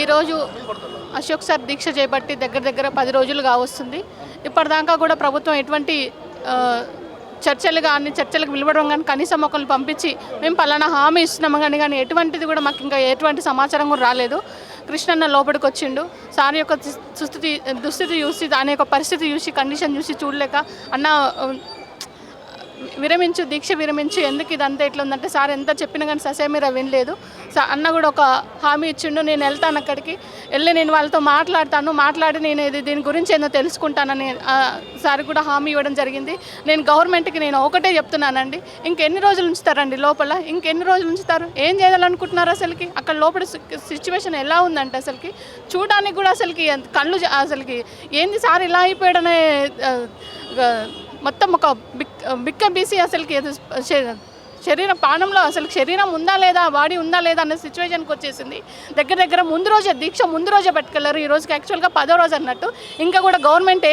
ఈరోజు అశోక్ సార్ దీక్ష చేపట్టి దగ్గర 10 రోజులు కావస్తుంది. ఇప్పటిదాకా కూడా ప్రభుత్వం ఎటువంటి చర్చలకు పిలవడం కానీ కనీసం ఒకరిని పంపించి మేము పలానా హామీ ఇస్తున్నాము కానీ ఎటువంటిది కూడా మాకు ఇంకా ఎటువంటి సమాచారం కూడా రాలేదు. కృష్ణన్న లోపలికి వచ్చిండు. సార్ యొక్క దుస్థితి చూసి దాని యొక్క పరిస్థితి చూసి కండిషన్ చూసి చూడలేక అన్న దీక్ష విరమించి ఎందుకు ఇదంతా ఎట్లా ఉందంటే సార్ ఎంత చెప్పినా కానీ ససేమిరా వినలేదు. అన్న కూడా ఒక హామీ ఇచ్చిండు, నేను వెళ్తాను అక్కడికి వెళ్ళి నేను వాళ్ళతో మాట్లాడి నేను దీని గురించి ఏందో తెలుసుకుంటానని సార్ కూడా హామీ ఇవ్వడం జరిగింది. నేను గవర్నమెంట్కి నేను ఒకటే చెప్తున్నానండి, ఇంకెన్ని రోజులు ఉంచుతారండి లోపల, ఇంకెన్ని రోజులు ఉంచుతారు, ఏం చేయాలనుకుంటున్నారు అసలుకి, అక్కడ లోపల సిచ్యువేషన్ ఎలా ఉందంటే అసలుకి చూడడానికి కూడా అసలుకి కళ్ళు అసలుకి ఏంది సార్ ఇలా అయిపోయాడనే మొత్తం ఒక బిక్క బీసీ అసలుకి శరీరం ప్రాణంలో అసలు శరీరం ఉందా లేదా బాడీ ఉందా లేదా అనే సిచ్యువేషన్కి వచ్చేసింది. దగ్గర ముందు రోజే పట్టుకెళ్ళారు. ఈ రోజుకి యాక్చువల్గా 10వ రోజు అన్నట్టు. ఇంకా కూడా గవర్నమెంట్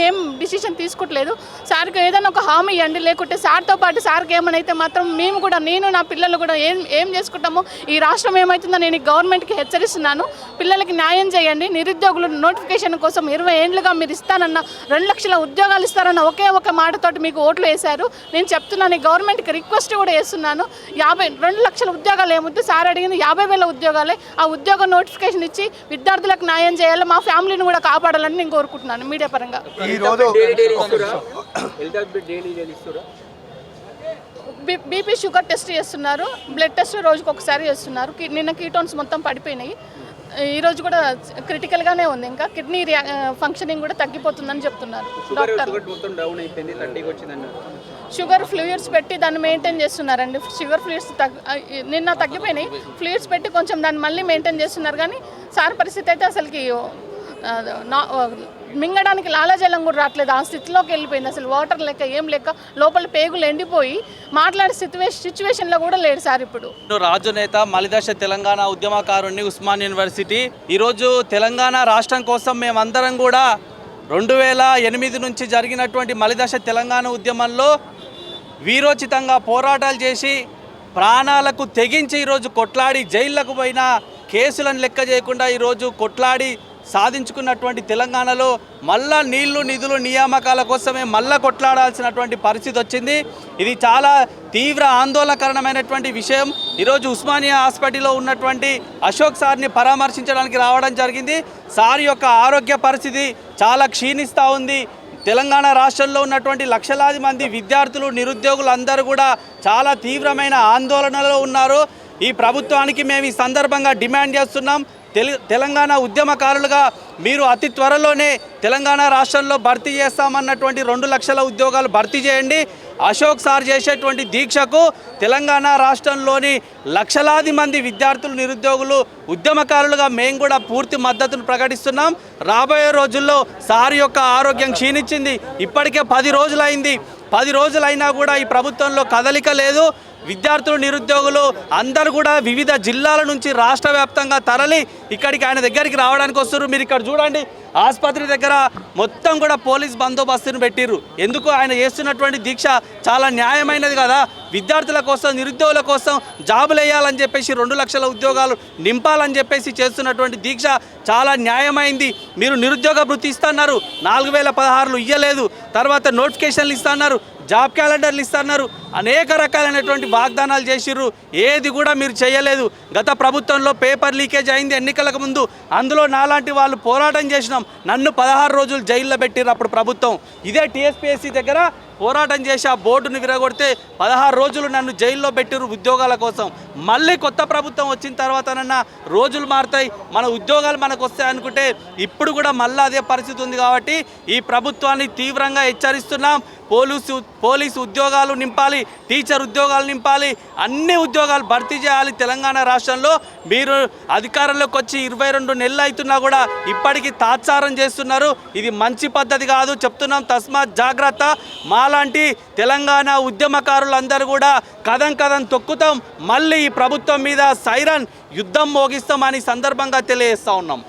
ఏం డిసిషన్ తీసుకోవట్లేదు. సార్కి ఏదైనా ఒక హామీ ఇవ్వండి, లేకుంటే సార్తో పాటు సార్కి ఏమైనా మాత్రం మేము కూడా నేను నా పిల్లలు కూడా ఏం చేసుకుంటామో ఈ రాష్ట్రం ఏమవుతుందో నేను ఈ గవర్నమెంట్కి హెచ్చరిస్తున్నాను. పిల్లలకి న్యాయం చేయండి. నిరుద్యోగులు నోటిఫికేషన్ కోసం 20 ఏళ్ళుగా మీరు ఇస్తానన్న 2 లక్షల ఉద్యోగాలు ఇస్తారన్న ఒకే ఒక మాటతోటి మీకు ఓట్లు వేశారు. నేను చెప్తున్నాను ఈ గవర్నమెంట్కి రిక్వెస్ట్ కూడా చేస్తున్నాను. 2 లక్షల ఉద్యోగాలు ఏమొద్దు, సార్ అడిగింది 50,000 ఉద్యోగాలే. ఆ ఉద్యోగ నోటిఫికేషన్ ఇచ్చి విద్యార్థులకు న్యాయం చేయాలి, మా ఫ్యామిలీని కూడా కాపాడాలని నేను కోరుకుంటున్నాను. మీడియా పరంగా బీపీ షుగర్ టెస్ట్ చేస్తున్నారు, బ్లడ్ టెస్ట్ రోజుకి ఒకసారి చేస్తున్నారు. నిన్న కీటోన్స్ మొత్తం పడిపోయినాయి. ఈరోజు కూడా క్రిటికల్గానే ఉంది. ఇంకా కిడ్నీ ఫంక్షనింగ్ కూడా తగ్గిపోతుందని చెప్తున్నారు డాక్టర్. షుగర్ ఫ్లూయిడ్స్ పెట్టి దాన్ని మెయింటైన్ చేస్తున్నారండి. షుగర్ ఫ్లూయిడ్స్ నిన్న తగ్గిపోయినాయి, ఫ్లూయిడ్స్ పెట్టి కొంచెం దాన్ని మళ్ళీ మెయింటైన్ చేస్తున్నారు. కానీ సార్ పరిస్థితి అయితే అసలుకి మింగడానికి లాలాజలం కూడా రావట్లేదు, ఆ స్థితిలోకి వెళ్ళిపోయింది. అసలు వాటర్ లేక ఏం లేక లోపల పేగులు ఎండిపోయి మాట్లాడే సిచ్యువేషన్లో కూడా లేడు సార్. ఇప్పుడు రాజు నేత మలిదశ తెలంగాణ ఉద్యమకారుణ్ణి, ఉస్మాన్ యూనివర్సిటీ. ఈరోజు తెలంగాణ రాష్ట్రం కోసం మేమందరం కూడా 2008 నుంచి జరిగినటువంటి మలిదశ తెలంగాణ ఉద్యమంలో వీరోచితంగా పోరాటాలు చేసి ప్రాణాలకు తెగించి ఈరోజు కొట్లాడి జైళ్లకు పోయిన కేసులను లెక్క చేయకుండా ఈరోజు కొట్లాడి సాధించుకున్నటువంటి తెలంగాణలో మళ్ళా నీళ్లు నిధులు నియామకాల కోసమే మళ్ళా కొట్లాడాల్సినటువంటి పరిస్థితి వచ్చింది. ఇది చాలా తీవ్ర ఆందోళనకరమైనటువంటి విషయం. ఈరోజు ఉస్మానియా హాస్పిటల్లో ఉన్నటువంటి అశోక్ సార్ని పరామర్శించడానికి రావడం జరిగింది. సార్ యొక్క ఆరోగ్య పరిస్థితి చాలా క్షీణిస్తూ ఉంది. తెలంగాణ రాష్ట్రంలో ఉన్నటువంటి లక్షలాది మంది విద్యార్థులు, నిరుద్యోగులు అందరూ కూడా చాలా తీవ్రమైన ఆందోళనలో ఉన్నారు. ఈ ప్రభుత్వానికి మేము ఈ సందర్భంగా డిమాండ్ చేస్తున్నాం, తెలంగాణ ఉద్యమకారులుగా మీరు అతి త్వరలోనే తెలంగాణ రాష్ట్రంలో భర్తీ చేస్తామన్నటువంటి 2 లక్షల ఉద్యోగాలు భర్తీ చేయండి. అశోక్ సార్ చేసేటువంటి దీక్షకు తెలంగాణ రాష్ట్రంలోని లక్షలాది మంది విద్యార్థులు, నిరుద్యోగులు, ఉద్యమకారులుగా మేము కూడా పూర్తి మద్దతును ప్రకటిస్తున్నాం. రాబోయే రోజుల్లో సార్ యొక్క ఆరోగ్యం క్షీణించింది. ఇప్పటికే 10 రోజులైంది. 10 రోజులైనా కూడా ఈ ప్రభుత్వంలో కదలిక లేదు. విద్యార్థులు, నిరుద్యోగులు అందరూ కూడా వివిధ జిల్లాల నుంచి రాష్ట్ర వ్యాప్తంగా తరలి ఇక్కడికి ఆయన దగ్గరికి రావడానికి వస్తున్నారు. మీరు ఇక్కడ చూడండి, ఆసుపత్రి దగ్గర మొత్తం కూడా పోలీస్ బందోబస్తును పెట్టిర్రు. ఎందుకు? ఆయన చేస్తున్నటువంటి దీక్ష చాలా న్యాయమైనది కదా. విద్యార్థుల కోసం, నిరుద్యోగుల కోసం జాబులు వేయాలని చెప్పేసి 2 లక్షల ఉద్యోగాలు నింపాలని చెప్పేసి చేస్తున్నటువంటి దీక్ష చాలా న్యాయమైంది. మీరు నిరుద్యోగ భృతి ఇస్తున్నారు, 4016 ఇవ్వలేదు. తర్వాత నోటిఫికేషన్లు ఇస్తున్నారు, జాబ్ క్యాలెండర్లు ఇస్తున్నారు, అనేక రకాలైనటువంటి వాగ్దానాలు చేసిర్రు. ఏది కూడా మీరు చేయలేదు. గత ప్రభుత్వంలో పేపర్ లీకేజ్ అయింది ఎన్నికలకు ముందు, అందులో నాలాంటి వాళ్ళు పోరాటం చేసినాం. నన్ను 16 రోజులు జైల్లో పెట్టిర్రు అప్పుడు ప్రభుత్వం. ఇదే టీఎస్పీఎస్సీ దగ్గర పోరాటం చేసి ఆ బోర్డును విరగొడితే 16 రోజులు నన్ను జైల్లో పెట్టిరు ఉద్యోగాల కోసం. మళ్ళీ కొత్త ప్రభుత్వం వచ్చిన తర్వాతనన్నా రోజులు మారుతాయి, మన ఉద్యోగాలు మనకు వస్తాయి అనుకుంటే ఇప్పుడు కూడా మళ్ళీ అదే పరిస్థితి ఉంది. కాబట్టి ఈ ప్రభుత్వాన్ని తీవ్రంగా హెచ్చరిస్తున్నాం. పోలీసు ఉద్యోగాలు నింపాలి, టీచర్ ఉద్యోగాలు నింపాలి, అన్ని ఉద్యోగాలు భర్తీ చేయాలి. తెలంగాణ రాష్ట్రంలో మీరు అధికారంలోకి వచ్చి 22 నెలలు అవుతున్నా కూడా ఇప్పటికీ తాత్సారం చేస్తున్నారు. ఇది మంచి పద్ధతి కాదు, చెప్తున్నాం. తస్మాత్ జాగ్రత్త. మాలాంటి తెలంగాణ ఉద్యమకారులందరూ కూడా కదం తొక్కుతాం. మళ్ళీ ఈ ప్రభుత్వం మీద సైరన్ యుద్ధం మోగిస్తామని సందర్భంగా తెలియజేస్తూ ఉన్నాం.